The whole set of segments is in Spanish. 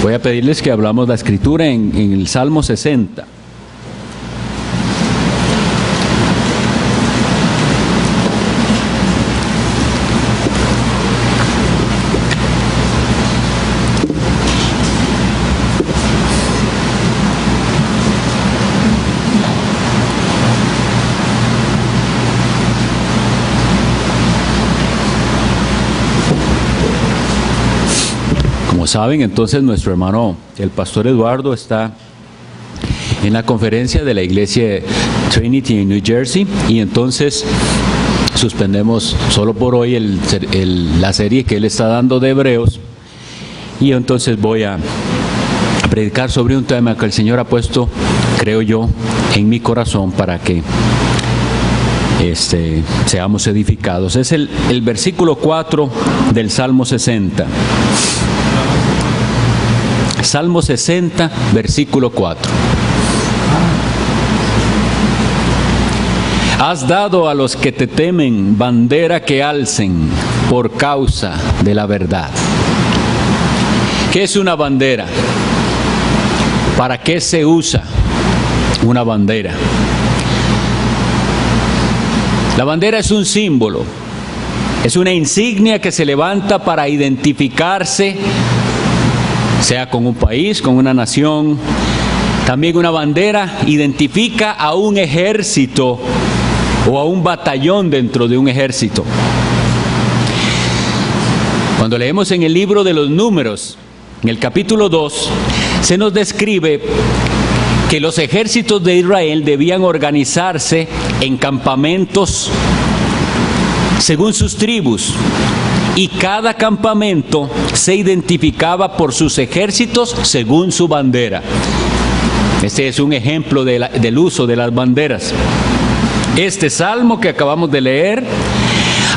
Voy a pedirles que hablamos la escritura en el Salmo 60. Saben, entonces nuestro hermano, el pastor Eduardo, está en la conferencia de la iglesia Trinity en New Jersey, y entonces suspendemos solo por hoy la serie que él está dando de Hebreos, y entonces voy a predicar sobre un tema que el Señor ha puesto, creo yo, en mi corazón para que seamos edificados. Es el versículo 4 del Salmo 60. Salmo 60, versículo 4. Has dado a los que te temen bandera que alcen por causa de la verdad. ¿Qué es una bandera? ¿Para qué se usa una bandera? La bandera es un símbolo, es una insignia que se levanta para identificarse, sea con un país, con una nación. También una bandera identifica a un ejército o a un batallón dentro de un ejército. Cuando leemos en el libro de los Números, en el capítulo 2, se nos describe que los ejércitos de Israel debían organizarse en campamentos según sus tribus, y cada campamento se identificaba por sus ejércitos según su bandera. Este es un ejemplo del uso de las banderas. Este salmo que acabamos de leer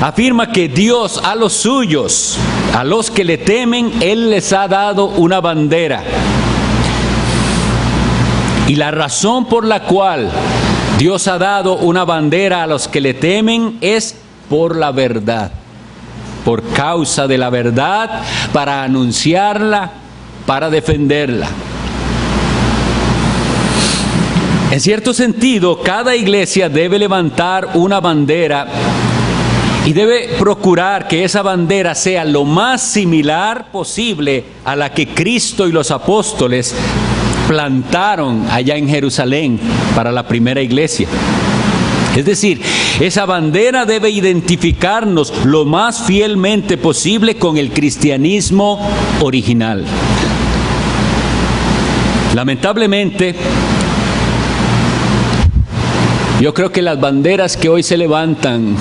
afirma que Dios a los suyos, a los que le temen, Él les ha dado una bandera. Y la razón por la cual Dios ha dado una bandera a los que le temen es por la verdad. Por causa de la verdad, para anunciarla, para defenderla. En cierto sentido, cada iglesia debe levantar una bandera y debe procurar que esa bandera sea lo más similar posible a la que Cristo y los apóstoles plantaron allá en Jerusalén para la primera iglesia. Es decir, esa bandera debe identificarnos lo más fielmente posible con el cristianismo original. Lamentablemente, yo creo que las banderas que hoy se levantan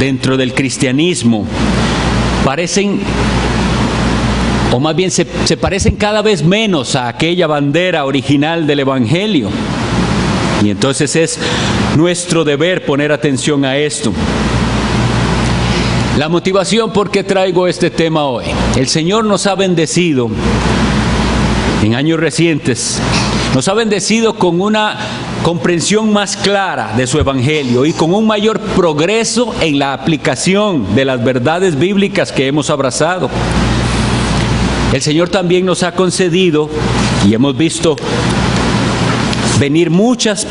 dentro del cristianismo parecen, o más bien se parecen cada vez menos a aquella bandera original del Evangelio. Y entonces es nuestro deber poner atención a esto. La motivación por qué traigo este tema hoy. El Señor nos ha bendecido en años recientes, nos ha bendecido con una comprensión más clara de su Evangelio y con un mayor progreso en la aplicación de las verdades bíblicas que hemos abrazado. El Señor también nos ha concedido, y hemos visto venir muchas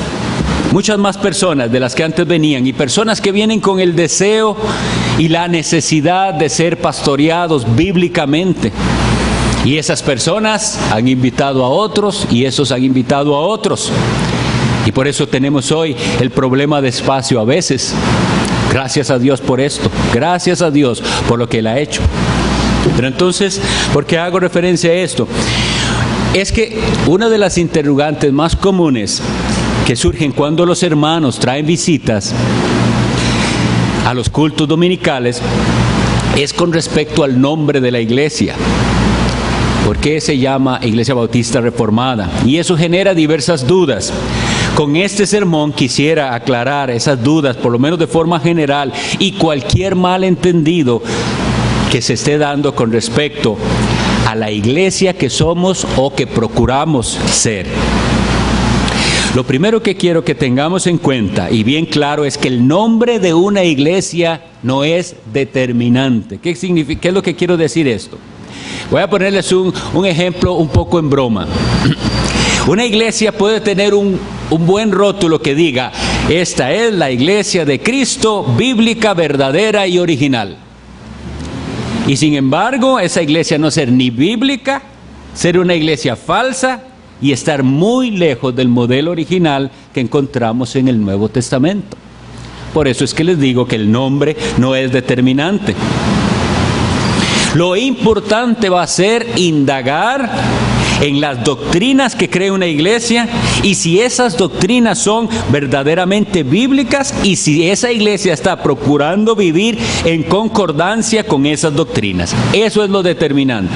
más personas de las que antes venían, y personas que vienen con el deseo y la necesidad de ser pastoreados bíblicamente. Y esas personas han invitado a otros, y esos han invitado a otros. Y por eso tenemos hoy el problema de espacio a veces. Gracias a Dios por esto. Gracias a Dios por lo que Él ha hecho. Pero entonces, ¿por qué hago referencia a esto? Es que una de las interrogantes más comunes que surgen cuando los hermanos traen visitas a los cultos dominicales es con respecto al nombre de la iglesia. ¿Por qué se llama Iglesia Bautista Reformada? Y eso genera diversas dudas. Con este sermón quisiera aclarar esas dudas, por lo menos de forma general, y cualquier malentendido que se esté dando con respecto a la iglesia que somos o que procuramos ser. Lo primero que quiero que tengamos en cuenta, y bien claro, es que el nombre de una iglesia no es determinante. ¿Qué significa? ¿Qué es lo que quiero decir esto? Voy a ponerles un ejemplo un poco en broma. Una iglesia puede tener un buen rótulo que diga: esta es la iglesia de Cristo, bíblica, verdadera y original. Y sin embargo, esa iglesia no ser ni bíblica, ser una iglesia falsa y estar muy lejos del modelo original que encontramos en el Nuevo Testamento. Por eso es que les digo que el nombre no es determinante. Lo importante va a ser indagar en las doctrinas que cree una iglesia y si esas doctrinas son verdaderamente bíblicas y si esa iglesia está procurando vivir en concordancia con esas doctrinas. Eso es lo determinante.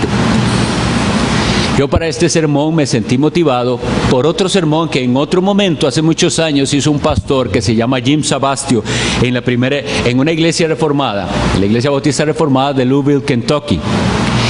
Yo para este sermón me sentí motivado por otro sermón que en otro momento, hace muchos años, hizo un pastor que se llama Jim Sabastio en una iglesia reformada, la Iglesia Bautista Reformada de Louisville, Kentucky.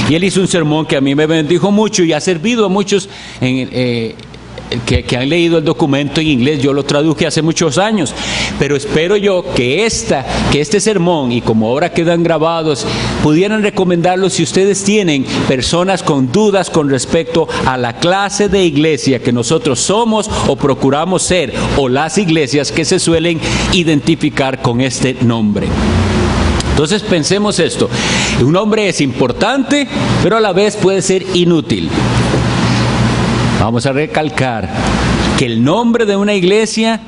Y él hizo un sermón que a mí me bendijo mucho y ha servido a muchos que han leído el documento en inglés. Yo lo traduje hace muchos años, pero espero yo que este sermón, y como ahora quedan grabados, pudieran recomendarlo si ustedes tienen personas con dudas con respecto a la clase de iglesia que nosotros somos o procuramos ser, o las iglesias que se suelen identificar con este nombre. Entonces pensemos esto: un nombre es importante, pero a la vez puede ser inútil. Vamos a recalcar que el nombre de una iglesia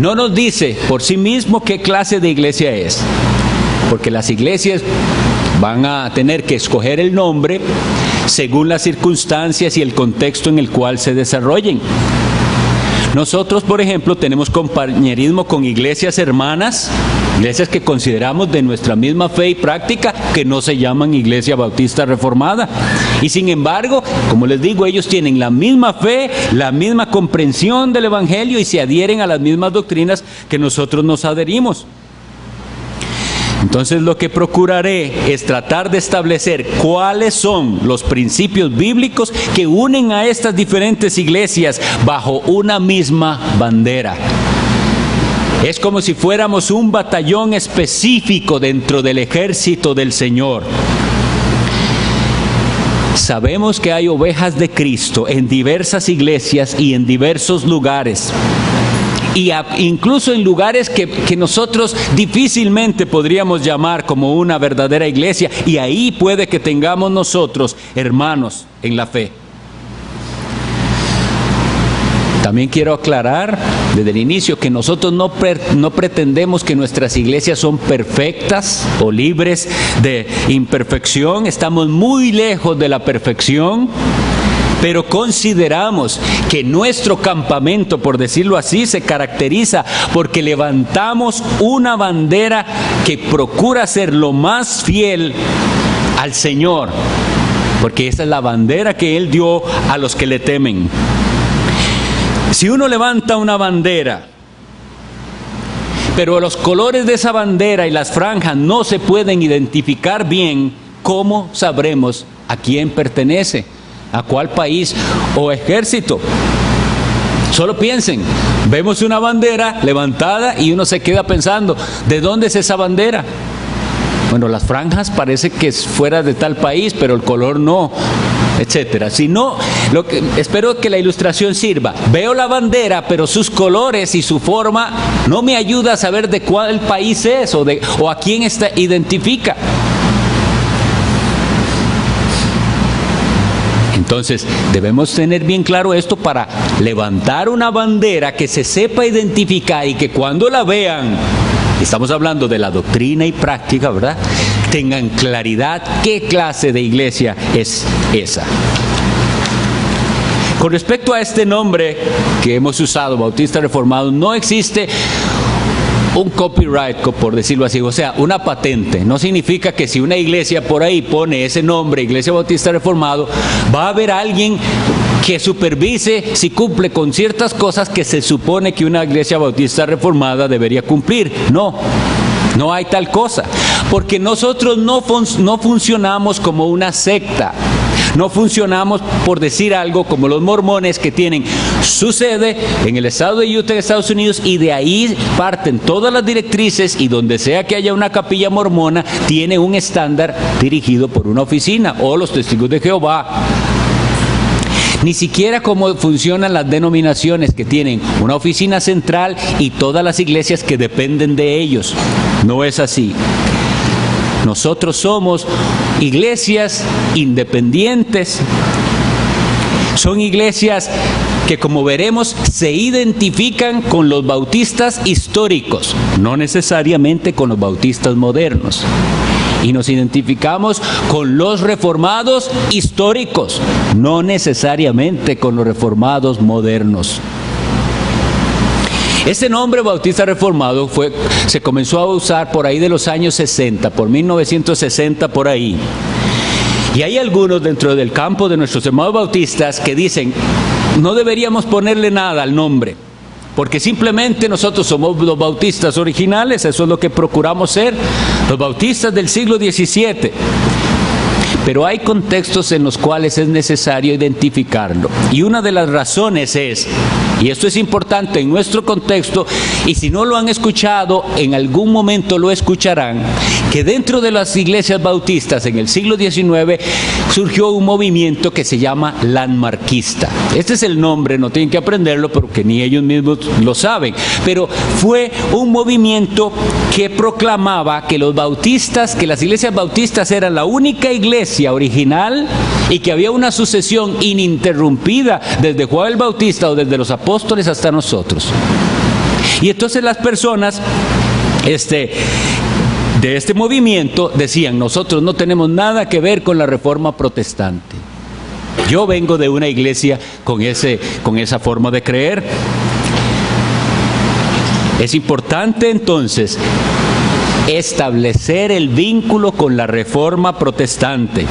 no nos dice por sí mismo qué clase de iglesia es, porque las iglesias van a tener que escoger el nombre según las circunstancias y el contexto en el cual se desarrollen. Nosotros, por ejemplo, tenemos compañerismo con iglesias hermanas, iglesias que consideramos de nuestra misma fe y práctica, que no se llaman Iglesia Bautista Reformada. Y sin embargo, como les digo, ellos tienen la misma fe, la misma comprensión del Evangelio y se adhieren a las mismas doctrinas que nosotros nos adherimos. Entonces lo que procuraré es tratar de establecer cuáles son los principios bíblicos que unen a estas diferentes iglesias bajo una misma bandera. Es como si fuéramos un batallón específico dentro del ejército del Señor. Sabemos que hay ovejas de Cristo en diversas iglesias y en diversos lugares. Y incluso en lugares que nosotros difícilmente podríamos llamar como una verdadera iglesia, y ahí puede que tengamos nosotros hermanos en la fe. También quiero aclarar desde el inicio que nosotros no pretendemos que nuestras iglesias son perfectas o libres de imperfección. Estamos muy lejos de la perfección. Pero consideramos que nuestro campamento, por decirlo así, se caracteriza porque levantamos una bandera que procura ser lo más fiel al Señor, porque esa es la bandera que Él dio a los que le temen. Si uno levanta una bandera, pero los colores de esa bandera y las franjas no se pueden identificar bien, ¿cómo sabremos a quién pertenece? ¿A cuál país o ejército? Solo piensen, vemos una bandera levantada y uno se queda pensando, ¿de dónde es esa bandera? Bueno, las franjas parece que es fuera de tal país, pero el color no, etcétera. Si no, espero que la ilustración sirva. Veo la bandera, pero sus colores y su forma no me ayuda a saber de cuál país es o a quién identifica. Entonces, debemos tener bien claro esto para levantar una bandera que se sepa identificar y que cuando la vean, estamos hablando de la doctrina y práctica, ¿verdad?, tengan claridad qué clase de iglesia es esa. Con respecto a este nombre que hemos usado, Bautista Reformado, no existe un copyright, por decirlo así, o sea, una patente. No significa que si una iglesia por ahí pone ese nombre, Iglesia Bautista Reformado, va a haber alguien que supervise si cumple con ciertas cosas que se supone que una iglesia bautista reformada debería cumplir. No hay tal cosa, porque nosotros no funcionamos como una secta. No funcionamos, por decir algo, como los mormones, que tienen su sede en el estado de Utah, en Estados Unidos, y de ahí parten todas las directrices, y donde sea que haya una capilla mormona, tiene un estándar dirigido por una oficina, o los Testigos de Jehová. Ni siquiera cómo funcionan las denominaciones, que tienen una oficina central y todas las iglesias que dependen de ellos. No es así. Nosotros somos iglesias independientes. Son iglesias que, como veremos, se identifican con los bautistas históricos, no necesariamente con los bautistas modernos. Y nos identificamos con los reformados históricos, no necesariamente con los reformados modernos. Este nombre bautista reformado se comenzó a usar por ahí de los años 60, por 1960 por ahí. Y hay algunos dentro del campo de nuestros hermanos bautistas que dicen, no deberíamos ponerle nada al nombre, porque simplemente nosotros somos los bautistas originales, eso es lo que procuramos ser, los bautistas del siglo XVII. Pero hay contextos en los cuales es necesario identificarlo. Y una de las razones es, y esto es importante en nuestro contexto, y si no lo han escuchado, en algún momento lo escucharán, que dentro de las iglesias bautistas en el siglo XIX surgió un movimiento que se llama landmarquista. Este es el nombre, no tienen que aprenderlo porque ni ellos mismos lo saben, pero fue un movimiento que proclamaba que los bautistas, que las iglesias bautistas eran la única iglesia original y que había una sucesión ininterrumpida desde Juan el Bautista o desde los apóstoles hasta nosotros. Y entonces las personas de este movimiento decían, nosotros no tenemos nada que ver con la reforma protestante. Yo vengo de una iglesia con esa forma de creer. Es importante entonces establecer el vínculo con la reforma protestante,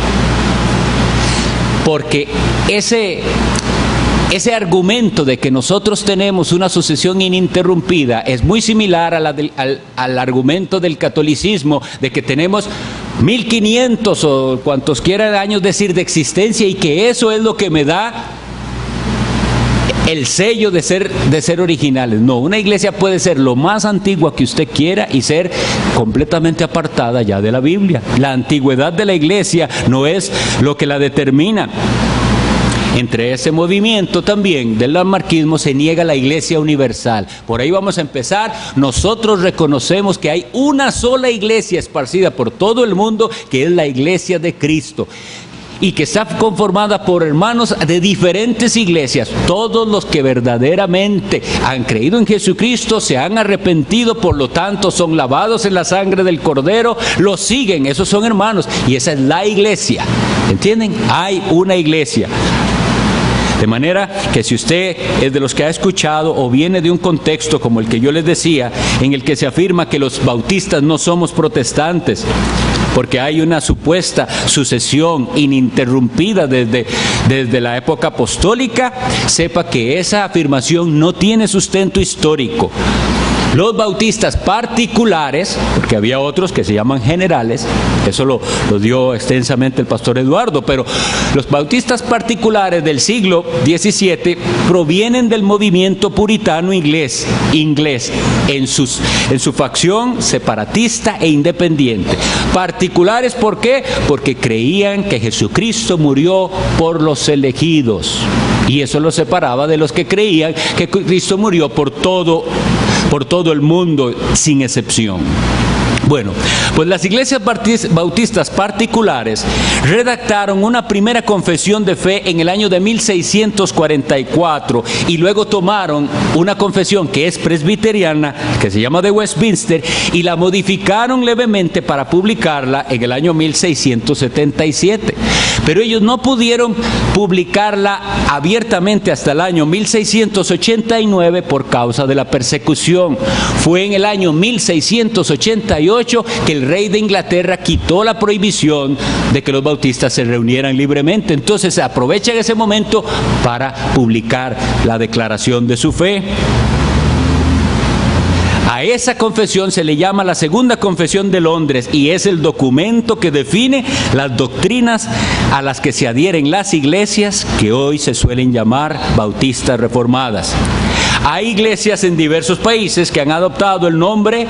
porque ese argumento de que nosotros tenemos una sucesión ininterrumpida es muy similar al argumento del catolicismo de que tenemos 1500 o cuantos quieran años de existencia, y que eso es lo que me da el sello de ser originales. No, una iglesia puede ser lo más antigua que usted quiera y ser completamente apartada ya de la Biblia. La antigüedad de la iglesia no es lo que la determina. Entre ese movimiento también del landmarquismo se niega la iglesia universal. Por ahí vamos a empezar. Nosotros reconocemos que hay una sola iglesia esparcida por todo el mundo, que es la iglesia de Cristo, y que está conformada por hermanos de diferentes iglesias. Todos los que verdaderamente han creído en Jesucristo, se han arrepentido, por lo tanto son lavados en la sangre del Cordero, los siguen, esos son hermanos, y esa es la iglesia. ¿Entienden? Hay una iglesia. De manera que si usted es de los que ha escuchado o viene de un contexto como el que yo les decía, en el que se afirma que los bautistas no somos protestantes, porque hay una supuesta sucesión ininterrumpida desde la época apostólica, sepa que esa afirmación no tiene sustento histórico. Los bautistas particulares, porque había otros que se llaman generales, eso lo dio extensamente el pastor Eduardo, pero los bautistas particulares del siglo XVII provienen del movimiento puritano inglés en su facción separatista e independiente. Particulares, ¿por qué? Porque creían que Jesucristo murió por los elegidos, y eso los separaba de los que creían que Cristo murió por todo el mundo, sin excepción. Bueno, pues las iglesias bautistas particulares redactaron una primera confesión de fe en el año de 1644 y luego tomaron una confesión que es presbiteriana, que se llama de Westminster, y la modificaron levemente para publicarla en el año 1677. Pero ellos no pudieron publicarla abiertamente hasta el año 1689 por causa de la persecución. Fue en el año 1688 que el rey de Inglaterra quitó la prohibición de que los bautistas se reunieran libremente. Entonces aprovechan ese momento para publicar la declaración de su fe. A esa confesión se le llama la Segunda Confesión de Londres y es el documento que define las doctrinas a las que se adhieren las iglesias que hoy se suelen llamar bautistas reformadas. Hay iglesias en diversos países que han adoptado el nombre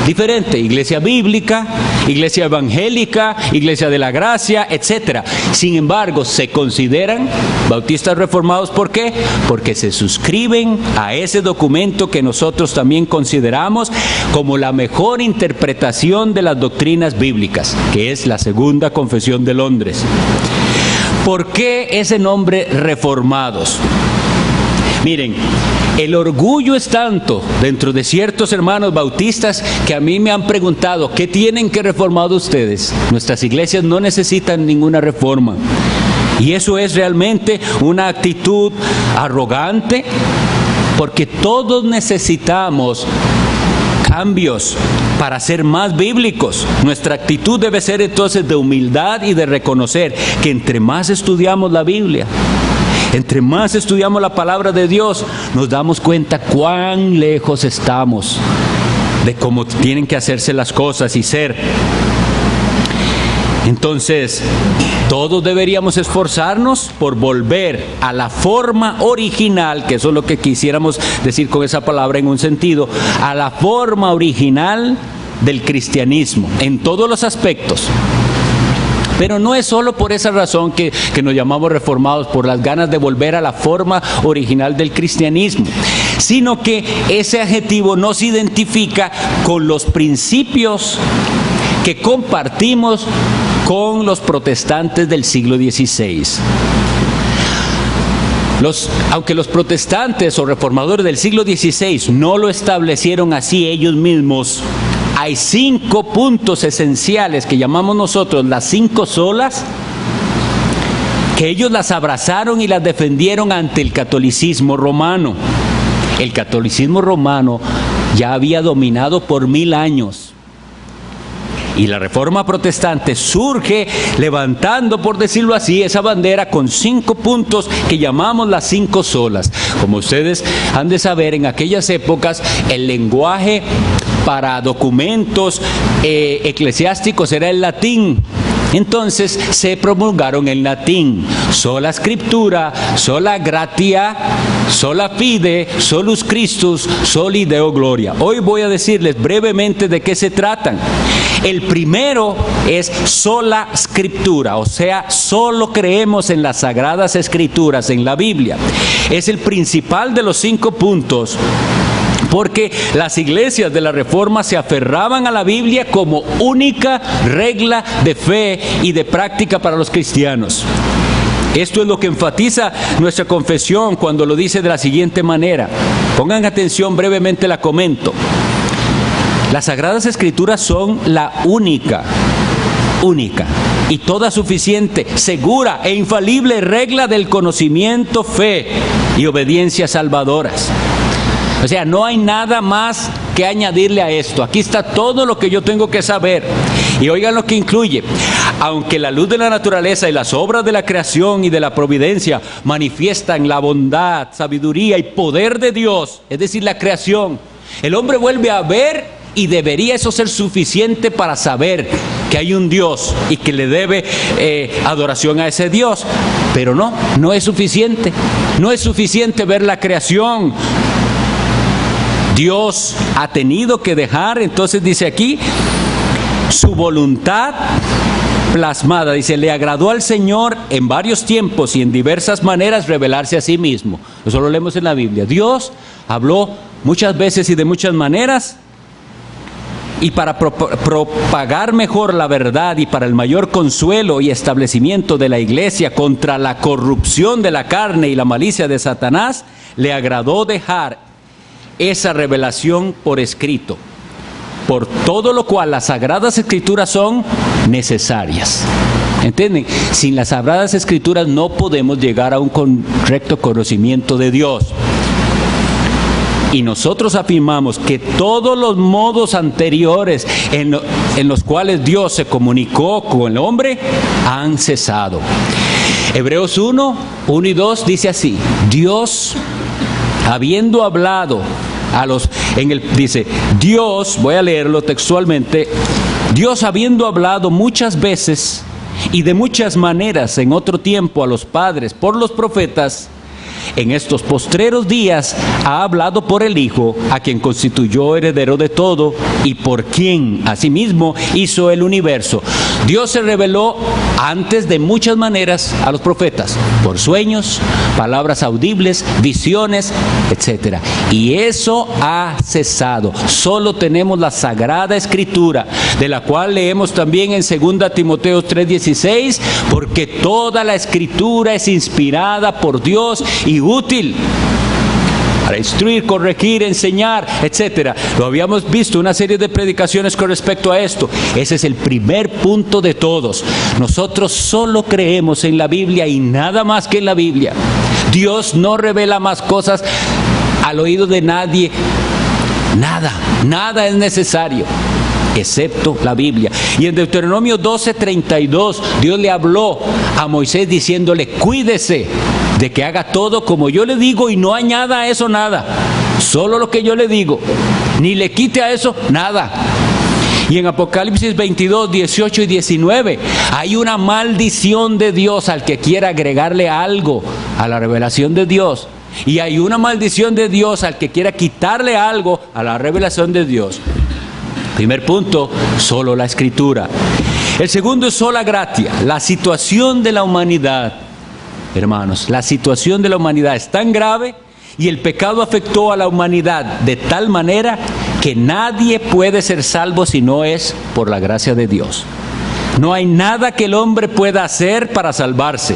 diferente: iglesia bíblica, iglesia evangélica, iglesia de la gracia, etc. Sin embargo, se consideran bautistas reformados. ¿Por qué? Porque se suscriben a ese documento que nosotros también consideramos como la mejor interpretación de las doctrinas bíblicas, que es la Segunda Confesión de Londres. ¿Por qué ese nombre, reformados? Miren, el orgullo es tanto dentro de ciertos hermanos bautistas que a mí me han preguntado: ¿qué tienen que reformar ustedes? Nuestras iglesias no necesitan ninguna reforma. Y eso es realmente una actitud arrogante, porque todos necesitamos cambios para ser más bíblicos. Nuestra actitud debe ser entonces de humildad y de reconocer que entre más estudiamos la Biblia, entre más estudiamos la palabra de Dios, nos damos cuenta cuán lejos estamos de cómo tienen que hacerse las cosas y ser. Entonces, todos deberíamos esforzarnos por volver a la forma original, que eso es lo que quisiéramos decir con esa palabra en un sentido, a la forma original del cristianismo, en todos los aspectos. Pero no es solo por esa razón que nos llamamos reformados, por las ganas de volver a la forma original del cristianismo, sino que ese adjetivo nos identifica con los principios que compartimos con los protestantes del siglo XVI. Aunque los protestantes o reformadores del siglo XVI no lo establecieron así ellos mismos, hay 5 puntos esenciales que llamamos nosotros las 5 solas, que ellos las abrazaron y las defendieron ante el catolicismo romano. El catolicismo romano ya había dominado por 1000 años. Y la Reforma Protestante surge levantando, por decirlo así, esa bandera con 5 puntos que llamamos las 5 solas. Como ustedes han de saber, en aquellas épocas el lenguaje para documentos eclesiásticos era el latín. Entonces se promulgaron en latín: sola scriptura, sola gratia, sola fide, solus Christus, soli Deo gloria. Hoy voy a decirles brevemente de qué se tratan. El primero es sola scriptura, o sea, solo creemos en las sagradas escrituras, en la Biblia. Es el principal de los 5 puntos, porque las iglesias de la Reforma se aferraban a la Biblia como única regla de fe y de práctica para los cristianos. Esto es lo que enfatiza nuestra confesión cuando lo dice de la siguiente manera. Pongan atención, brevemente la comento. Las Sagradas Escrituras son la única y toda suficiente, segura e infalible regla del conocimiento, fe y obediencia salvadoras. O sea, no hay nada más que añadirle a esto. Aquí está todo lo que yo tengo que saber. Y oigan lo que incluye: aunque la luz de la naturaleza y las obras de la creación y de la providencia manifiestan la bondad, sabiduría y poder de Dios, es decir, la creación, el hombre vuelve a ver, y debería eso ser suficiente para saber que hay un Dios y que le debe adoración a ese Dios. Pero no es suficiente. No es suficiente ver la creación. Dios ha tenido que dejar, entonces dice aquí, su voluntad plasmada. Dice: le agradó al Señor en varios tiempos y en diversas maneras revelarse a sí mismo. Eso lo leemos en la Biblia. Dios habló muchas veces y de muchas maneras, y para propagar mejor la verdad y para el mayor consuelo y establecimiento de la iglesia contra la corrupción de la carne y la malicia de Satanás, le agradó dejar esa revelación por escrito, por todo lo cual las Sagradas Escrituras son necesarias. ¿Entienden? Sin las Sagradas Escrituras no podemos llegar a un correcto conocimiento de Dios. Y nosotros afirmamos que todos los modos anteriores en los cuales Dios se comunicó con el hombre han cesado. Hebreos 1 y 2 dice así: Dios, habiendo hablado dice, Dios, voy a leerlo textualmente, Dios habiendo hablado muchas veces y de muchas maneras en otro tiempo a los padres por los profetas, en estos postreros días ha hablado por el Hijo, a quien constituyó heredero de todo y por quien asimismo hizo el universo. Dios se reveló antes de muchas maneras a los profetas, por sueños, palabras audibles, visiones, etc. Y eso ha cesado. Solo tenemos la Sagrada Escritura, de la cual leemos también en 2 Timoteo 3:16, porque toda la Escritura es inspirada por Dios y útil para instruir, corregir, enseñar, etcétera. Lo habíamos visto, una serie de predicaciones con respecto a esto. Ese es el primer punto de todos. Nosotros solo creemos en la Biblia y nada más que en la Biblia. Dios no revela más cosas al oído de nadie. Nada es necesario, excepto la Biblia. Y en Deuteronomio 12:32, Dios le habló a Moisés diciéndole, cuídese de que haga todo como yo le digo y no añada a eso nada. Solo lo que yo le digo. Ni le quite a eso nada. Y en Apocalipsis 22, 18 y 19, hay una maldición de Dios al que quiera agregarle algo a la revelación de Dios. Y hay una maldición de Dios al que quiera quitarle algo a la revelación de Dios. Primer punto, solo la Escritura. El segundo es sola gratia. La situación de la humanidad, hermanos, la situación de la humanidad es tan grave y el pecado afectó a la humanidad de tal manera que nadie puede ser salvo si no es por la gracia de Dios. No hay nada que el hombre pueda hacer para salvarse.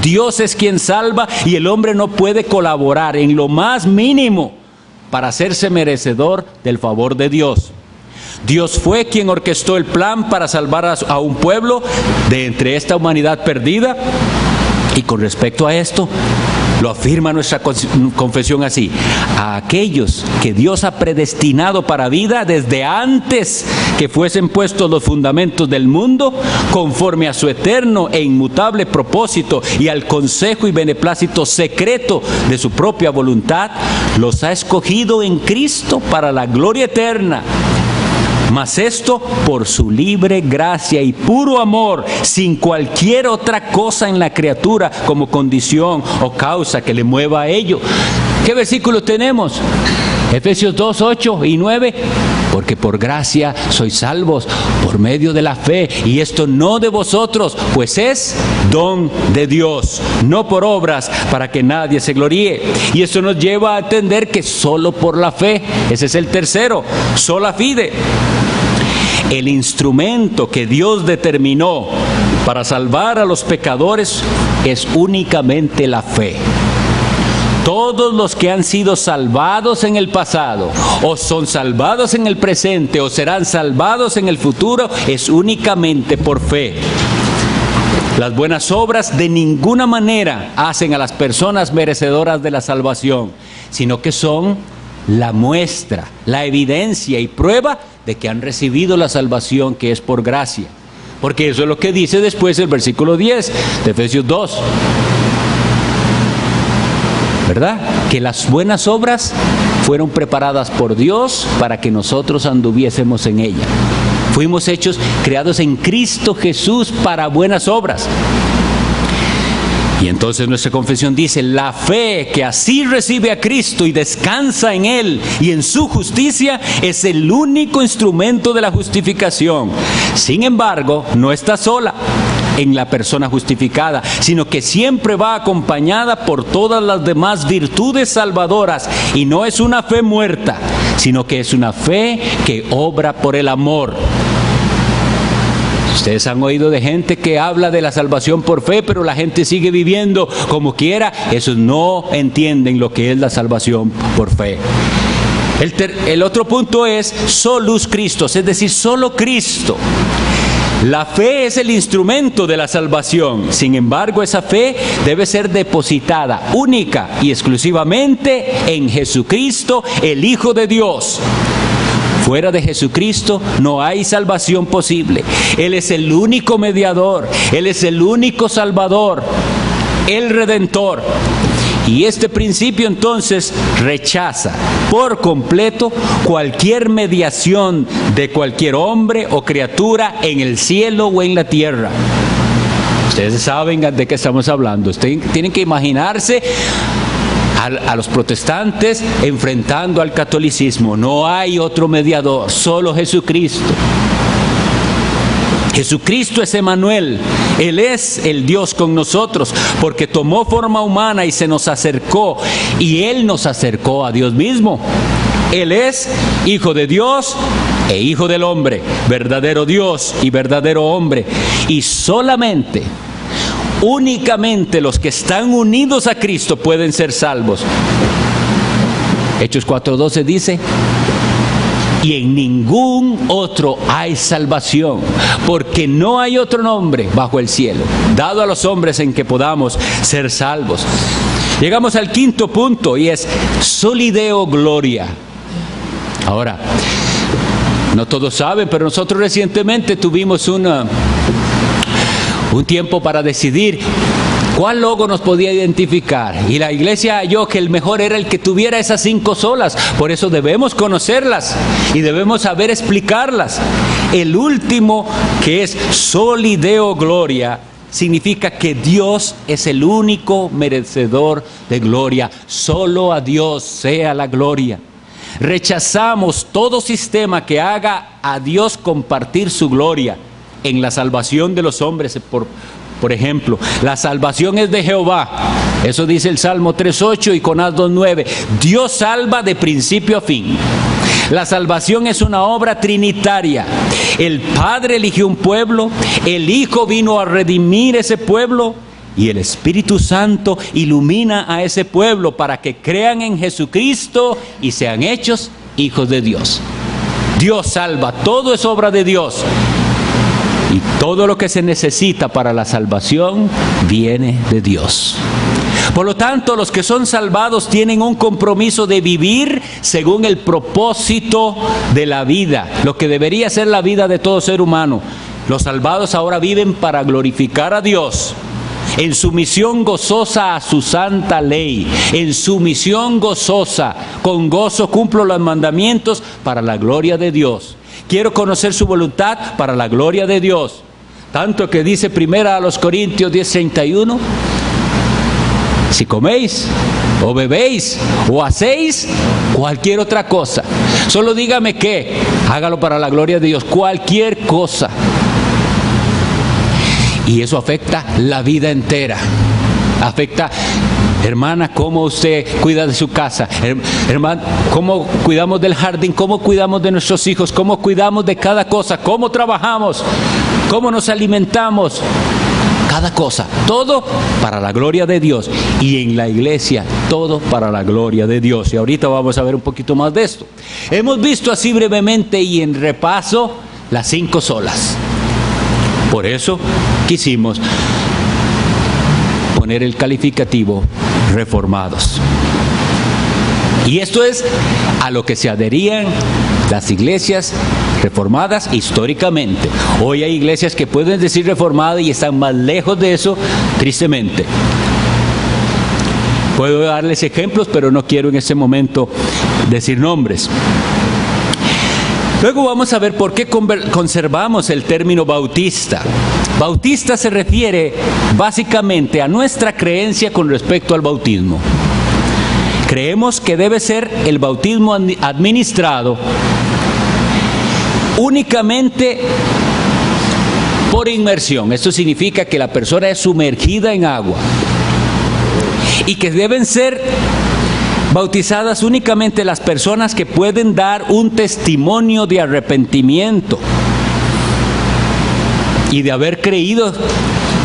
Dios es quien salva y el hombre no puede colaborar en lo más mínimo para hacerse merecedor del favor de Dios. Dios fue quien orquestó el plan para salvar a un pueblo de entre esta humanidad perdida. Y con respecto a esto, lo afirma nuestra confesión así: a aquellos que Dios ha predestinado para vida desde antes que fuesen puestos los fundamentos del mundo, conforme a su eterno e inmutable propósito y al consejo y beneplácito secreto de su propia voluntad, los ha escogido en Cristo para la gloria eterna. Mas esto por su libre gracia y puro amor, sin cualquier otra cosa en la criatura como condición o causa que le mueva a ello. ¿Qué versículo tenemos? Efesios 2, 8 y 9. Porque por gracia sois salvos por medio de la fe, y esto no de vosotros, pues es don de Dios, no por obras, para que nadie se gloríe. Y esto nos lleva a entender que solo por la fe, ese es el tercero, sola fide. El instrumento que Dios determinó para salvar a los pecadores es únicamente la fe. Todos los que han sido salvados en el pasado, o son salvados en el presente, o serán salvados en el futuro, es únicamente por fe. Las buenas obras de ninguna manera hacen a las personas merecedoras de la salvación, sino que son la muestra, la evidencia y prueba de que han recibido la salvación que es por gracia. Porque eso es lo que dice después el versículo 10 de Efesios 2. ¿Verdad? Que las buenas obras fueron preparadas por Dios para que nosotros anduviésemos en ella. Fuimos creados en Cristo Jesús para buenas obras. Y entonces nuestra confesión dice: la fe que así recibe a Cristo y descansa en Él y en su justicia es el único instrumento de la justificación. Sin embargo, no está sola en la persona justificada, sino que siempre va acompañada por todas las demás virtudes salvadoras, y no es una fe muerta, sino que es una fe que obra por el amor. Ustedes han oído de gente que habla de la salvación por fe, pero la gente sigue viviendo como quiera. Esos no entienden lo que es la salvación por fe. El otro punto es solus Christus, es decir, solo Cristo. La fe es el instrumento de la salvación. Sin embargo, esa fe debe ser depositada única y exclusivamente en Jesucristo, el Hijo de Dios. Fuera de Jesucristo no hay salvación posible. Él es el único mediador, Él es el único Salvador, el Redentor. Y este principio entonces rechaza por completo cualquier mediación de cualquier hombre o criatura en el cielo o en la tierra. Ustedes saben de qué estamos hablando. Ustedes tienen que imaginarse a los protestantes enfrentando al catolicismo. No hay otro mediador, solo Jesucristo. Jesucristo es Emmanuel, Él es el Dios con nosotros, porque tomó forma humana y se nos acercó, y Él nos acercó a Dios mismo. Él es Hijo de Dios e Hijo del hombre, verdadero Dios y verdadero hombre, y únicamente los que están unidos a Cristo pueden ser salvos. Hechos 4:12 dice: y en ningún otro hay salvación, porque no hay otro nombre bajo el cielo dado a los hombres en que podamos ser salvos. Llegamos al quinto punto, y es Soli Deo Gloria. Ahora, no todos saben, pero nosotros recientemente tuvimos un tiempo para decidir cuál logo nos podía identificar, y la iglesia halló que el mejor era el que tuviera esas 5 solas. Por eso debemos conocerlas y debemos saber explicarlas. El último, que es Soli Deo Gloria, significa que Dios es el único merecedor de gloria. Solo a Dios sea la gloria. Rechazamos todo sistema que haga a Dios compartir su gloria en la salvación de los hombres. Por ejemplo, la salvación es de Jehová. Eso dice el Salmo 3:8 y Jonás 2:9. Dios salva de principio a fin. La salvación es una obra trinitaria. El Padre eligió un pueblo, el Hijo vino a redimir ese pueblo, y el Espíritu Santo ilumina a ese pueblo para que crean en Jesucristo y sean hechos hijos de Dios. Dios salva, todo es obra de Dios. Y todo lo que se necesita para la salvación viene de Dios. Por lo tanto, los que son salvados tienen un compromiso de vivir según el propósito de la vida, lo que debería ser la vida de todo ser humano. Los salvados ahora viven para glorificar a Dios, en sumisión gozosa a su santa ley, en sumisión gozosa, con gozo cumplo los mandamientos para la gloria de Dios. Quiero conocer su voluntad para la gloria de Dios. Tanto que dice 1 Corintios 10:31, si coméis o bebéis o hacéis cualquier otra cosa, solo dígame qué, hágalo para la gloria de Dios, cualquier cosa. Y eso afecta la vida entera. Afecta, hermana, cómo usted cuida de su casa, hermano, cómo cuidamos del jardín, cómo cuidamos de nuestros hijos, cómo cuidamos de cada cosa, cómo trabajamos, cómo nos alimentamos, cada cosa, todo para la gloria de Dios. Y en la iglesia, todo para la gloria de Dios. Y ahorita vamos a ver un poquito más de esto. Hemos visto así brevemente y en repaso las 5 solas. Por eso quisimos poner el calificativo reformados. Y esto es a lo que se adherían las iglesias reformadas históricamente. Hoy hay iglesias que pueden decir reformadas y están más lejos de eso, tristemente. Puedo darles ejemplos, pero no quiero en este momento decir nombres. Luego vamos a ver por qué conservamos el término bautista. Bautista se refiere básicamente a nuestra creencia con respecto al bautismo. Creemos que debe ser el bautismo administrado únicamente por inmersión. Esto significa que la persona es sumergida en agua y que deben ser bautizadas únicamente las personas que pueden dar un testimonio de arrepentimiento y de haber creído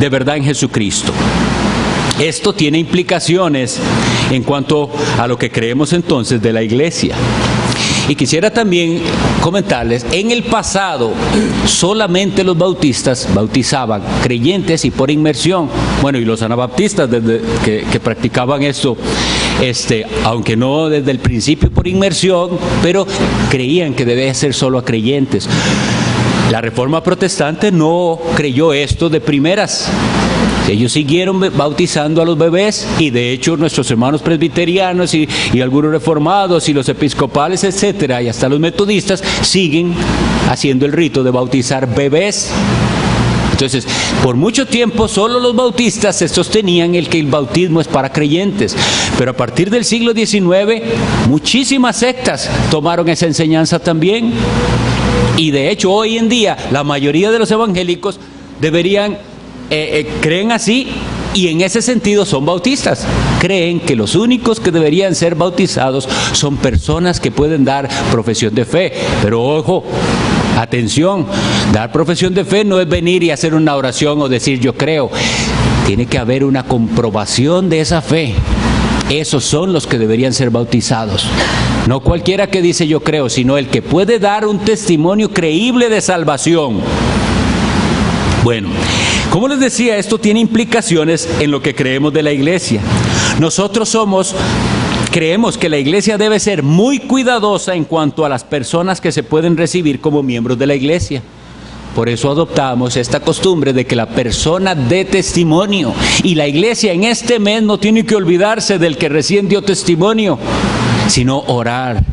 de verdad en Jesucristo. Esto tiene implicaciones en cuanto a lo que creemos entonces de la iglesia. Y quisiera también comentarles, en el pasado solamente los bautistas bautizaban creyentes y por inmersión. Bueno, y los anabaptistas desde que practicaban esto, aunque no desde el principio por inmersión, pero creían que debía ser solo a creyentes. La Reforma Protestante no creyó esto de primeras. Ellos siguieron bautizando a los bebés, y de hecho nuestros hermanos presbiterianos y algunos reformados y los episcopales, etcétera, y hasta los metodistas siguen haciendo el rito de bautizar bebés. Entonces, por mucho tiempo solo los bautistas se sostenían que el bautismo es para creyentes, pero a partir del siglo XIX muchísimas sectas tomaron esa enseñanza también, y de hecho hoy en día la mayoría de los evangélicos creen así, y en ese sentido son bautistas. Creen que los únicos que deberían ser bautizados son personas que pueden dar profesión de fe. Pero ojo, atención, dar profesión de fe no es venir y hacer una oración o decir yo creo. Tiene que haber una comprobación de esa fe. Esos son los que deberían ser bautizados. No cualquiera que dice yo creo, sino el que puede dar un testimonio creíble de salvación. Bueno, como les decía, esto tiene implicaciones en lo que creemos de la iglesia. Nosotros creemos que la iglesia debe ser muy cuidadosa en cuanto a las personas que se pueden recibir como miembros de la iglesia. Por eso adoptamos esta costumbre de que la persona dé testimonio, y la iglesia en este mes no tiene que olvidarse del que recién dio testimonio, sino orar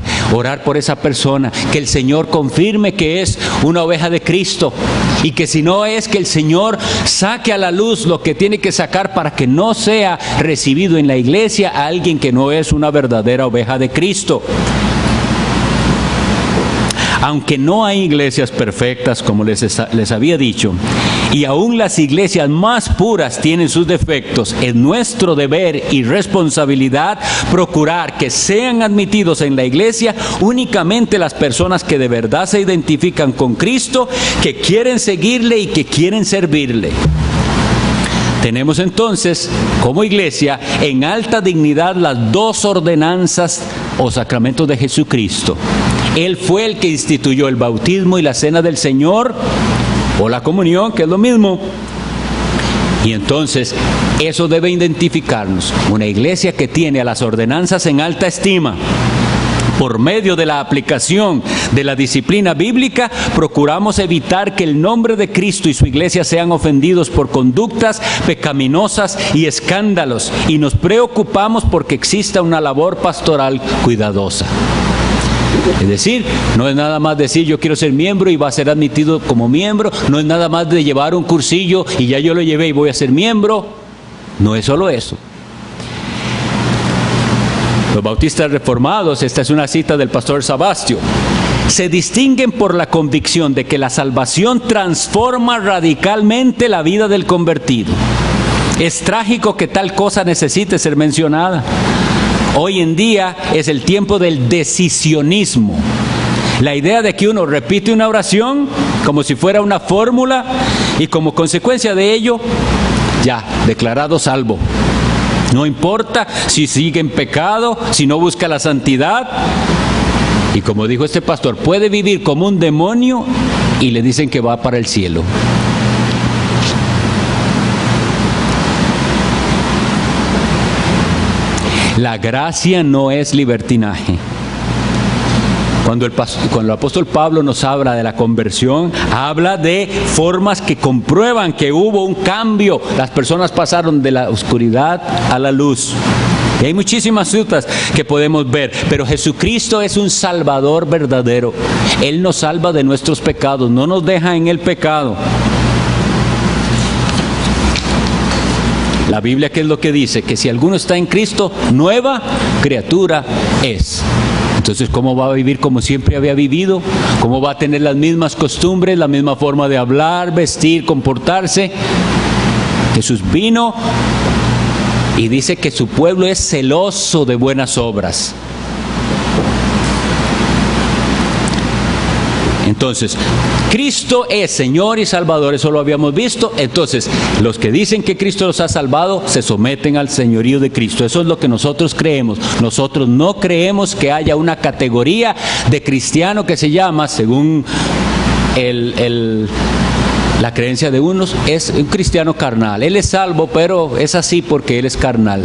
por esa persona, que el Señor confirme que es una oveja de Cristo, y que si no es, que el Señor saque a la luz lo que tiene que sacar para que no sea recibido en la iglesia a alguien que no es una verdadera oveja de Cristo. Aunque no hay iglesias perfectas, como les había dicho, y aún las iglesias más puras tienen sus defectos, es nuestro deber y responsabilidad procurar que sean admitidos en la iglesia únicamente las personas que de verdad se identifican con Cristo, que quieren seguirle y que quieren servirle. Tenemos entonces, como iglesia, en alta dignidad las dos ordenanzas o sacramentos de Jesucristo. Él fue el que instituyó el bautismo y la cena del Señor, o la comunión, que es lo mismo. Y entonces, eso debe identificarnos. Una iglesia que tiene a las ordenanzas en alta estima. Por medio de la aplicación de la disciplina bíblica, procuramos evitar que el nombre de Cristo y su iglesia sean ofendidos por conductas pecaminosas y escándalos, y nos preocupamos porque exista una labor pastoral cuidadosa. Es decir, no es nada más decir yo quiero ser miembro y va a ser admitido como miembro, no es nada más de llevar un cursillo y ya yo lo llevé y voy a ser miembro. No es solo eso. Los bautistas reformados, esta es una cita del pastor Sabastio, se distinguen por la convicción de que la salvación transforma radicalmente la vida del convertido. Es trágico que tal cosa necesite ser mencionada. Hoy en día es el tiempo del decisionismo. La idea de que uno repite una oración como si fuera una fórmula y como consecuencia de ello, ya, declarado salvo. No importa si sigue en pecado, si no busca la santidad. Y como dijo este pastor, puede vivir como un demonio y le dicen que va para el cielo. La gracia no es libertinaje. Cuando el apóstol Pablo nos habla de la conversión, habla de formas que comprueban que hubo un cambio. Las personas pasaron de la oscuridad a la luz. Y hay muchísimas citas que podemos ver, pero Jesucristo es un Salvador verdadero. Él nos salva de nuestros pecados, no nos deja en el pecado. La Biblia, ¿qué es lo que dice? Que si alguno está en Cristo, nueva criatura es. Entonces, ¿cómo va a vivir como siempre había vivido? ¿Cómo va a tener las mismas costumbres, la misma forma de hablar, vestir, comportarse? Jesús vino y dice que su pueblo es celoso de buenas obras. Entonces, Cristo es Señor y Salvador, eso lo habíamos visto. Entonces, los que dicen que Cristo los ha salvado, se someten al señorío de Cristo. Eso es lo que nosotros creemos. Nosotros no creemos que haya una categoría de cristiano que se llama, según la creencia de unos, es un cristiano carnal. Él es salvo, pero es así porque él es carnal.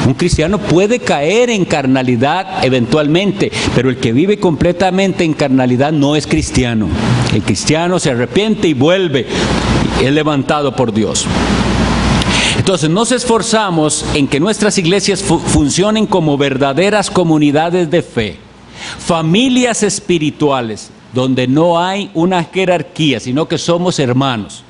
Un cristiano puede caer en carnalidad eventualmente, pero el que vive completamente en carnalidad no es cristiano. El cristiano se arrepiente y vuelve, es levantado por Dios. Entonces nos esforzamos en que nuestras iglesias funcionen como verdaderas comunidades de fe, familias espirituales, donde no hay una jerarquía, sino que somos hermanos.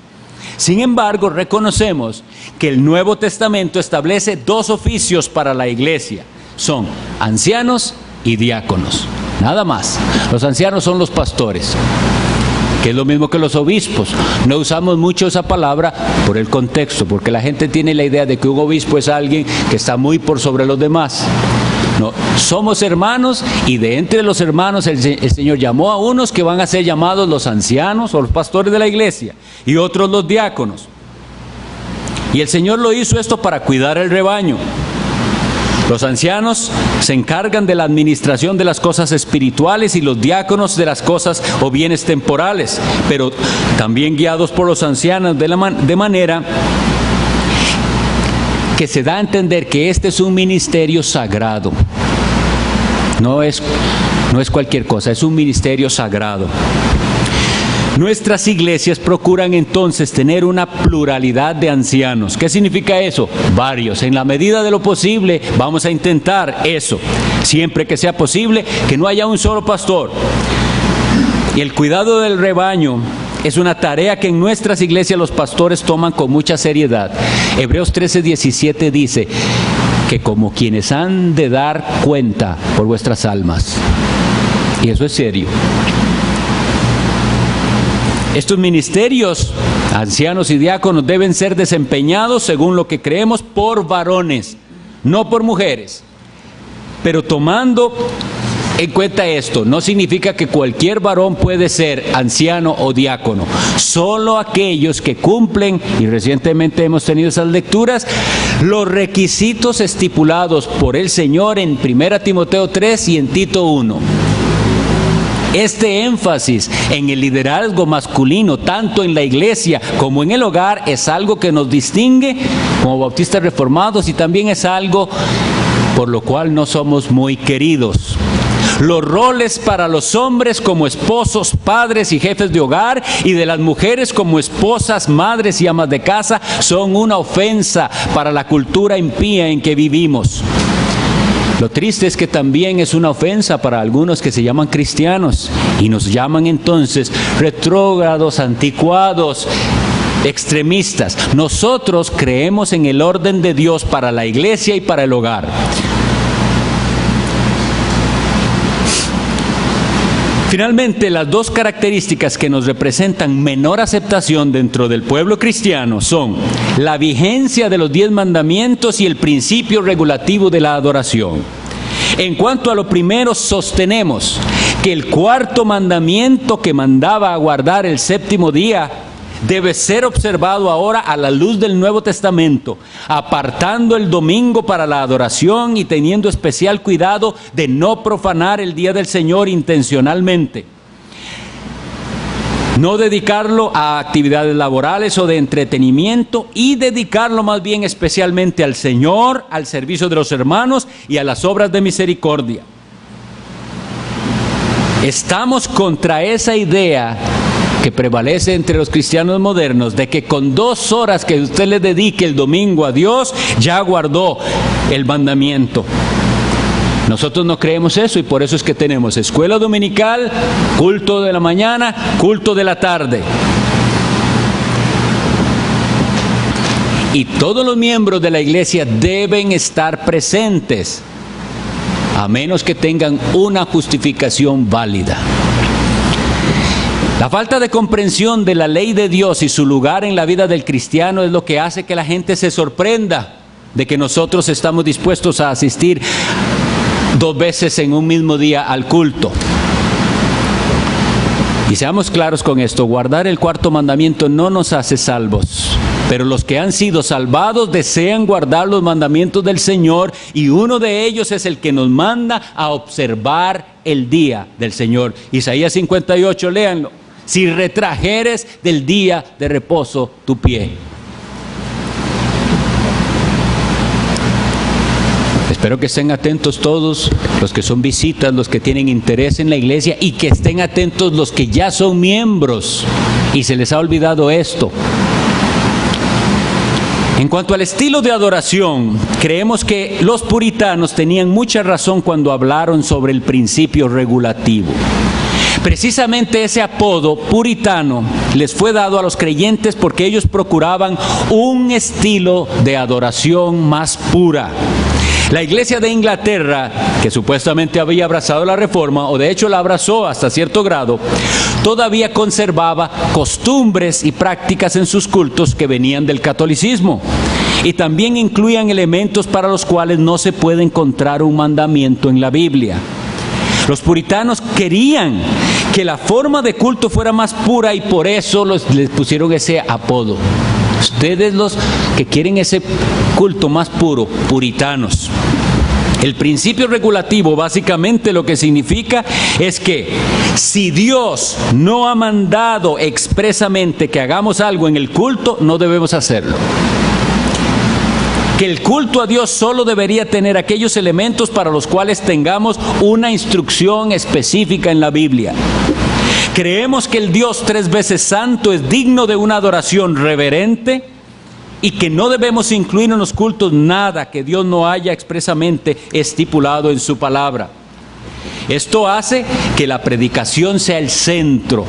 Sin embargo, reconocemos que el Nuevo Testamento establece 2 oficios para la iglesia. Son ancianos y diáconos, nada más. Los ancianos son los pastores, que es lo mismo que los obispos. No usamos mucho esa palabra por el contexto, porque la gente tiene la idea de que un obispo es alguien que está muy por sobre los demás. No, somos hermanos, y de entre los hermanos el Señor llamó a unos que van a ser llamados los ancianos o los pastores de la iglesia, y otros los diáconos. Y el Señor lo hizo esto para cuidar el rebaño. Los ancianos se encargan de la administración de las cosas espirituales y los diáconos de las cosas o bienes temporales, pero también guiados por los ancianos de manera que se da a entender que este es un ministerio sagrado. No es cualquier cosa, es un ministerio sagrado. Nuestras iglesias procuran entonces tener una pluralidad de ancianos. ¿Qué significa eso? Varios. En la medida de lo posible vamos a intentar eso. Siempre que sea posible, que no haya un solo pastor. Y el cuidado del rebaño es una tarea que en nuestras iglesias los pastores toman con mucha seriedad. Hebreos 13:17 dice que como quienes han de dar cuenta por vuestras almas. Y eso es serio. Estos ministerios, ancianos y diáconos, deben ser desempeñados según lo que creemos por varones, no por mujeres. Pero tomando en cuenta esto, no significa que cualquier varón puede ser anciano o diácono. Solo aquellos que cumplen, y recientemente hemos tenido esas lecturas, los requisitos estipulados por el Señor en 1 Timoteo 3 y en Tito 1. Este énfasis en el liderazgo masculino, tanto en la iglesia como en el hogar, es algo que nos distingue como bautistas reformados, y también es algo por lo cual no somos muy queridos. Los roles para los hombres como esposos, padres y jefes de hogar, y de las mujeres como esposas, madres y amas de casa, son una ofensa para la cultura impía en que vivimos. Lo triste es que también es una ofensa para algunos que se llaman cristianos y nos llaman entonces retrógrados, anticuados, extremistas. Nosotros creemos en el orden de Dios para la iglesia y para el hogar. Finalmente, las 2 características que nos representan menor aceptación dentro del pueblo cristiano son la vigencia de los 10 mandamientos y el principio regulativo de la adoración. En cuanto a lo primero, sostenemos que el 4º mandamiento, que mandaba a guardar el 7º día, debe ser observado ahora a la luz del Nuevo Testamento, apartando el domingo para la adoración y teniendo especial cuidado de no profanar el día del Señor intencionalmente. No dedicarlo a actividades laborales o de entretenimiento, y dedicarlo más bien especialmente al Señor, al servicio de los hermanos y a las obras de misericordia. Estamos contra esa idea que prevalece entre los cristianos modernos, de que con 2 horas que usted le dedique el domingo a Dios, ya guardó el mandamiento. Nosotros no creemos eso, y por eso es que tenemos escuela dominical, culto de la mañana, culto de la tarde. Y todos los miembros de la iglesia deben estar presentes, a menos que tengan una justificación válida. La falta de comprensión de la ley de Dios y su lugar en la vida del cristiano es lo que hace que la gente se sorprenda de que nosotros estamos dispuestos a asistir 2 veces en un mismo día al culto. Y seamos claros con esto: guardar el 4º mandamiento no nos hace salvos, pero los que han sido salvados desean guardar los mandamientos del Señor, y uno de ellos es el que nos manda a observar el día del Señor. Isaías 58, léanlo: si retrajeres del día de reposo tu pie. Espero que estén atentos todos los que son visitas, los que tienen interés en la iglesia, y que estén atentos los que ya son miembros y se les ha olvidado esto. En cuanto al estilo de adoración, creemos que los puritanos tenían mucha razón cuando hablaron sobre el principio regulativo. Precisamente ese apodo puritano les fue dado a los creyentes porque ellos procuraban un estilo de adoración más pura. La Iglesia de Inglaterra, que supuestamente había abrazado la Reforma, o de hecho la abrazó hasta cierto grado, todavía conservaba costumbres y prácticas en sus cultos que venían del catolicismo. Y también incluían elementos para los cuales no se puede encontrar un mandamiento en la Biblia. Los puritanos querían que la forma de culto fuera más pura y por eso les pusieron ese apodo. Ustedes los que quieren ese culto más puro, puritanos. El principio regulativo básicamente lo que significa es que si Dios no ha mandado expresamente que hagamos algo en el culto, no debemos hacerlo. Que el culto a Dios solo debería tener aquellos elementos para los cuales tengamos una instrucción específica en la Biblia. Creemos que el Dios 3 veces santo es digno de una adoración reverente y que no debemos incluir en los cultos nada que Dios no haya expresamente estipulado en su palabra. Esto hace que la predicación sea el centro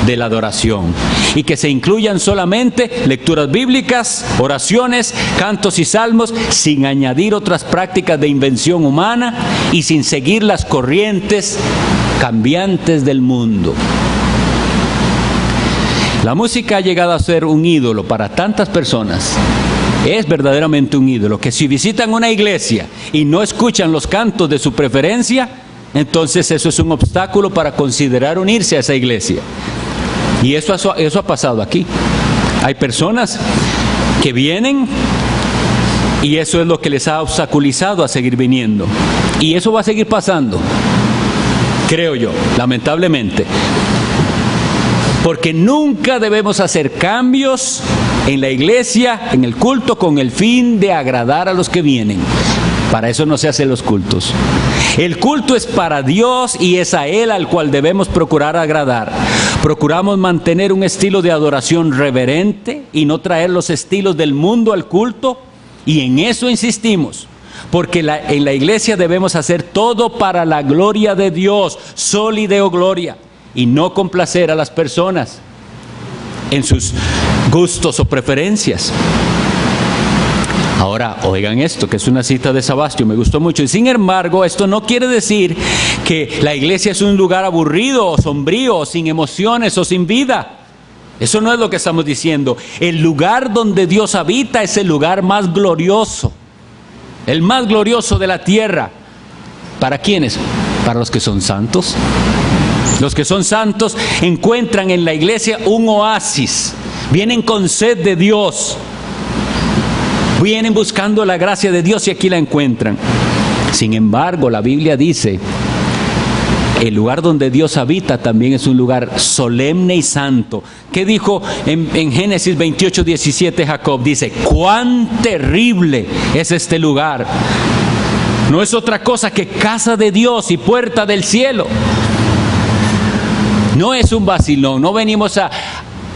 de la adoración y que se incluyan solamente lecturas bíblicas, oraciones, cantos y salmos, sin añadir otras prácticas de invención humana y sin seguir las corrientes cambiantes del mundo. La música ha llegado a ser un ídolo para tantas personas. Es verdaderamente un ídolo que si visitan una iglesia y no escuchan los cantos de su preferencia, entonces eso es un obstáculo para considerar unirse a esa iglesia. Y eso ha pasado aquí. Hay personas que vienen y eso es lo que les ha obstaculizado a seguir viniendo. Y eso va a seguir pasando, creo yo, lamentablemente. Porque nunca debemos hacer cambios en la iglesia, en el culto, con el fin de agradar a los que vienen. Para eso no se hacen los cultos. El culto es para Dios y es a Él al cual debemos procurar agradar. Procuramos mantener un estilo de adoración reverente y no traer los estilos del mundo al culto, y en eso insistimos. Porque en la iglesia debemos hacer todo para la gloria de Dios, soli Deo gloria, y no complacer a las personas en sus gustos o preferencias. Ahora, oigan esto, que es una cita de Sabastio, me gustó mucho. Y sin embargo, esto no quiere decir que la iglesia es un lugar aburrido o sombrío, o sin emociones o sin vida. Eso no es lo que estamos diciendo. El lugar donde Dios habita es el lugar más glorioso, el más glorioso de la tierra. ¿Para quiénes? Para los que son santos. Los que son santos encuentran en la iglesia un oasis. Vienen con sed de Dios. Vienen buscando la gracia de Dios y aquí la encuentran. Sin embargo, la Biblia dice, el lugar donde Dios habita también es un lugar solemne y santo. ¿Qué dijo en Génesis 28:17 Jacob? Dice, cuán terrible es este lugar. No es otra cosa que casa de Dios y puerta del cielo. No es un vacilón, no venimos a,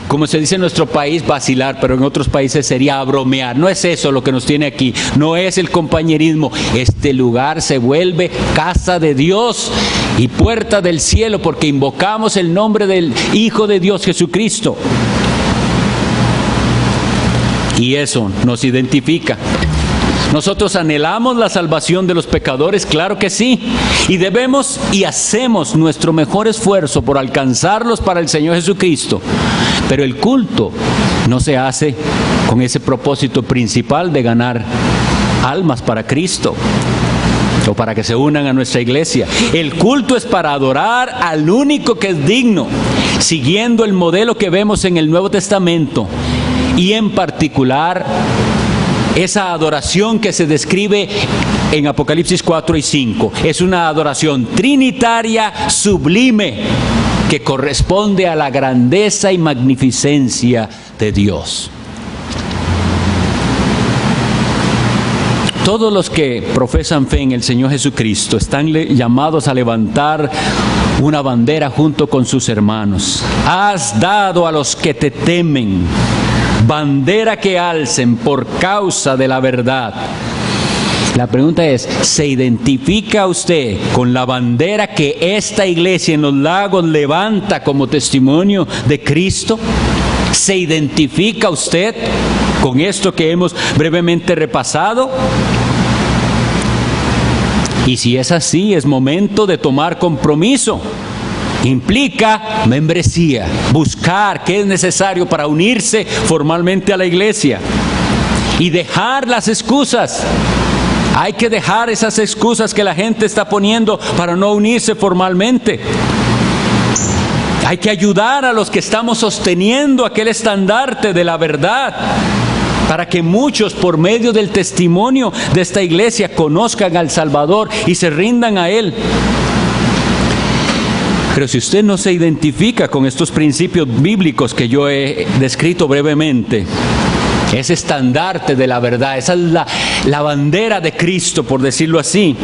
como se dice en nuestro país, vacilar, pero en otros países sería a bromear. No es eso lo que nos tiene aquí, no es el compañerismo. Este lugar se vuelve casa de Dios y puerta del cielo porque invocamos el nombre del Hijo de Dios, Jesucristo. Y eso nos identifica. Nosotros anhelamos la salvación de los pecadores, claro que sí, y debemos y hacemos nuestro mejor esfuerzo por alcanzarlos para el Señor Jesucristo, pero el culto no se hace con ese propósito principal de ganar almas para Cristo o para que se unan a nuestra iglesia. El culto es para adorar al único que es digno, siguiendo el modelo que vemos en el Nuevo Testamento y en particular esa adoración que se describe en Apocalipsis 4 y 5. Es una adoración trinitaria sublime que corresponde a la grandeza y magnificencia de Dios. Todos los que profesan fe en el Señor Jesucristo están llamados a levantar una bandera junto con sus hermanos. Has dado a los que te temen bandera que alcen por causa de la verdad. La pregunta es, ¿se identifica usted con la bandera que esta iglesia en Los Lagos levanta como testimonio de Cristo? ¿Se identifica usted con esto que hemos brevemente repasado? Y si es así, es momento de tomar compromiso. Implica membresía, buscar qué es necesario para unirse formalmente a la iglesia y dejar las excusas. Hay que dejar esas excusas que la gente está poniendo para no unirse formalmente. Hay que ayudar a los que estamos sosteniendo aquel estandarte de la verdad, para que muchos, por medio del testimonio de esta iglesia, conozcan al Salvador y se rindan a Él. Pero si usted no se identifica con estos principios bíblicos que yo he descrito brevemente, ese estandarte de la verdad, esa es la bandera de Cristo, por decirlo así.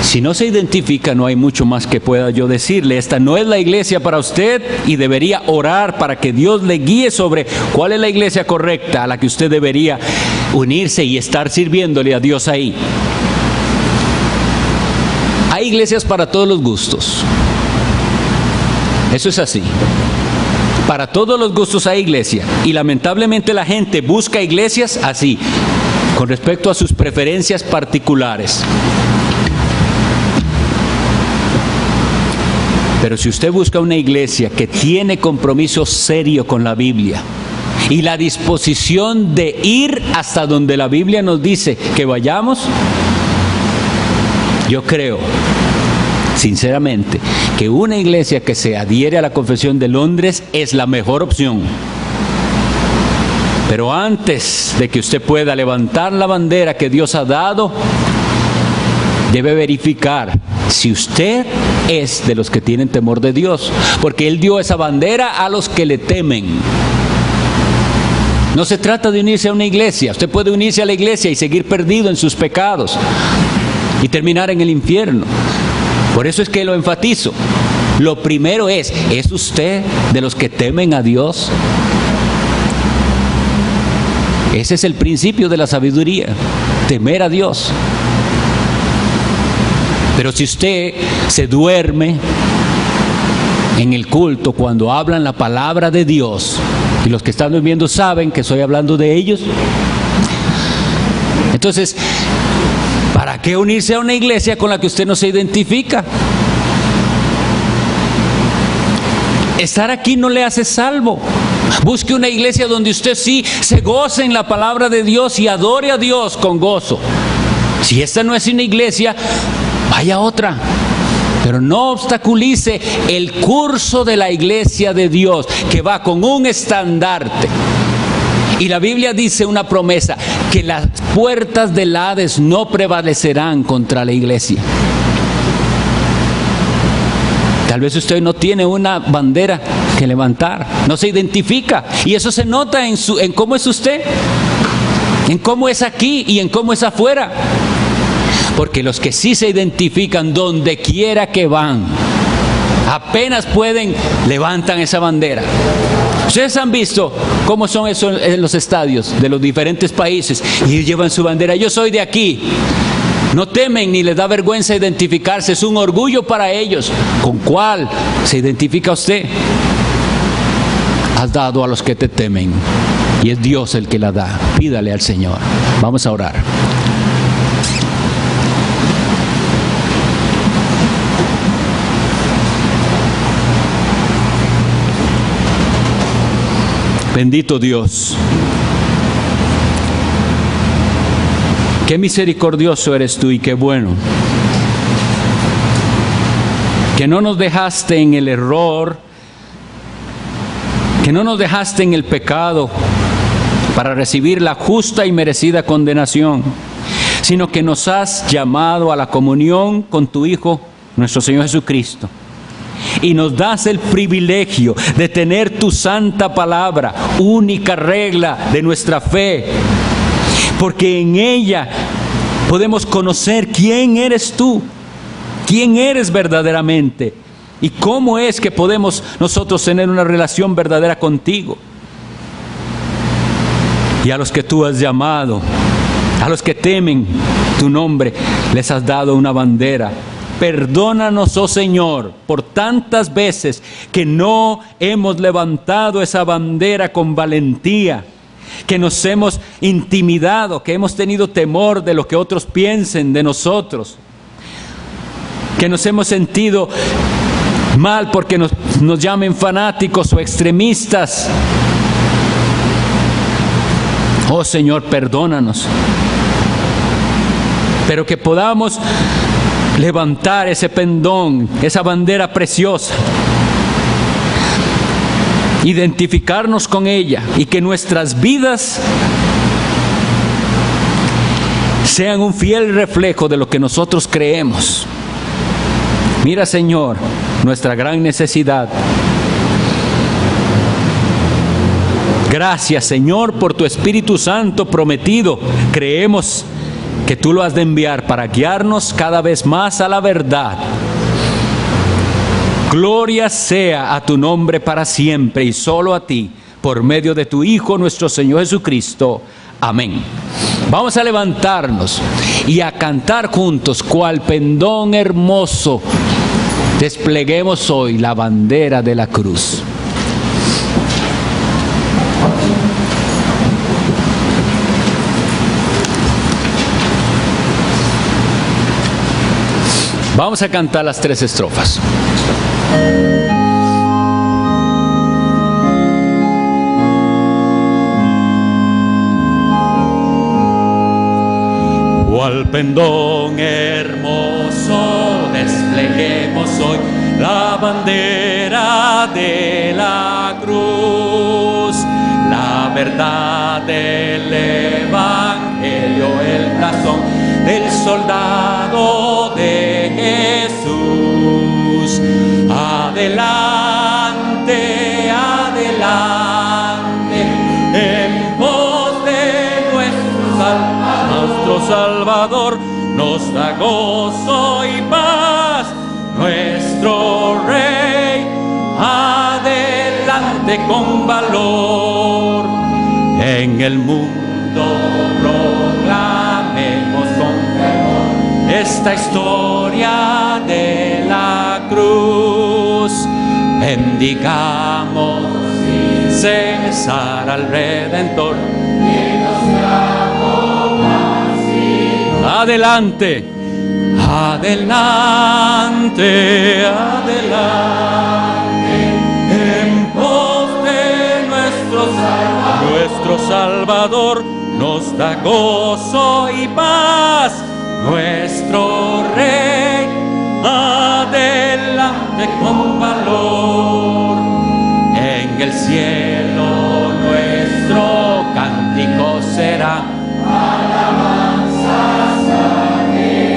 Si no se identifica, no hay mucho más que pueda yo decirle. Esta no es la iglesia para usted y debería orar para que Dios le guíe sobre cuál es la iglesia correcta a la que usted debería unirse y estar sirviéndole a Dios ahí. Hay iglesias para todos los gustos. Eso es así. Para todos los gustos hay iglesia, y lamentablemente la gente busca iglesias así, con respecto a sus preferencias particulares. Pero si usted busca una iglesia que tiene compromiso serio con la Biblia y la disposición de ir hasta donde la Biblia nos dice que vayamos, yo creo sinceramente que una iglesia que se adhiere a la Confesión de Londres es la mejor opción. Pero antes de que usted pueda levantar la bandera que Dios ha dado, debe verificar si usted es de los que tienen temor de Dios, porque Él dio esa bandera a los que le temen. No se trata de unirse a una iglesia. Usted puede unirse a la iglesia y seguir perdido en sus pecados y terminar en el infierno. Por eso es que lo enfatizo. Lo primero ¿es usted de los que temen a Dios? Ese es el principio de la sabiduría, temer a Dios. Pero si usted se duerme en el culto cuando hablan la palabra de Dios, y los que están durmiendo saben que estoy hablando de ellos, entonces, ¿para qué unirse a una iglesia con la que usted no se identifica? Estar aquí no le hace salvo. Busque una iglesia donde usted sí se goce en la palabra de Dios y adore a Dios con gozo. Si esta no es una iglesia, vaya a otra. Pero no obstaculice el curso de la iglesia de Dios, que va con un estandarte. Y la Biblia dice una promesa, que las puertas del Hades no prevalecerán contra la iglesia. Tal vez usted no tiene una bandera que levantar, no se identifica, y eso se nota en cómo es usted, en cómo es aquí y en cómo es afuera. Porque los que sí se identifican donde quiera que van, apenas pueden, levantan esa bandera. Ustedes han visto cómo son esos en los estadios de los diferentes países, y llevan su bandera. Yo soy de aquí. No temen ni les da vergüenza identificarse, es un orgullo para ellos. ¿Con cuál se identifica usted? Has dado a los que te temen, y es Dios el que la da. Pídale al Señor. Vamos a orar. Bendito Dios, qué misericordioso eres tú y qué bueno, que no nos dejaste en el error, que no nos dejaste en el pecado para recibir la justa y merecida condenación, sino que nos has llamado a la comunión con tu Hijo, nuestro Señor Jesucristo. Y nos das el privilegio de tener tu santa palabra, única regla de nuestra fe, porque en ella podemos conocer quién eres tú, quién eres verdaderamente y cómo es que podemos nosotros tener una relación verdadera contigo. Y a los que tú has llamado, a los que temen tu nombre, les has dado una bandera. Perdónanos, oh Señor, por tantas veces que no hemos levantado esa bandera con valentía, que nos hemos intimidado, que hemos tenido temor de lo que otros piensen de nosotros, que nos hemos sentido mal porque nos llamen fanáticos o extremistas. Oh Señor, perdónanos, pero que podamos levantar ese pendón, esa bandera preciosa, identificarnos con ella y que nuestras vidas sean un fiel reflejo de lo que nosotros creemos. Mira, Señor, nuestra gran necesidad. Gracias, Señor, por tu Espíritu Santo prometido. Creemos que tú lo has de enviar para guiarnos cada vez más a la verdad. Gloria sea a tu nombre para siempre y solo a ti, por medio de tu Hijo, nuestro Señor Jesucristo. Amén. Vamos a levantarnos y a cantar juntos, cual pendón hermoso, despleguemos hoy la bandera de la cruz. Vamos a cantar las 3 estrofas. Cual pendón hermoso, despleguemos hoy la bandera de la cruz, la verdad del Evangelio, el blasón del soldado de Jesús. Adelante, adelante, en pos de nuestro Salvador, nos da gozo y paz nuestro Rey. Adelante con valor, en el mundo proclamemos con fervor esta historia de la cruz. Bendigamos sin cesar al Redentor. Adelante, adelante, adelante, en pos de nuestro Salvador, nos da gozo y paz nuestro Rey. Adelante con valor, en el cielo nuestro cántico será.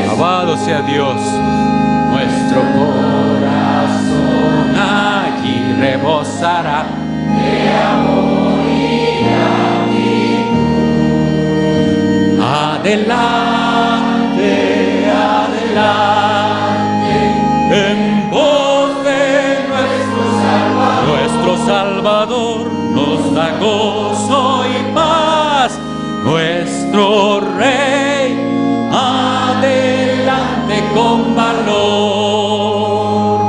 Alabado sea Dios. Nuestro corazón allí rebosará de amor y gratitud. Adelante, adelante, en pos de nuestro Salvador, nos da gozo y paz nuestro Rey. Adelante con valor.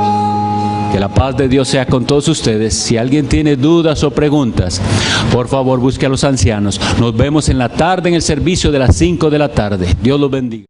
Que la paz de Dios sea con todos ustedes. Si alguien tiene dudas o preguntas, por favor busque a los ancianos. Nos vemos en la tarde en el servicio de las 5 de la tarde. Dios los bendiga.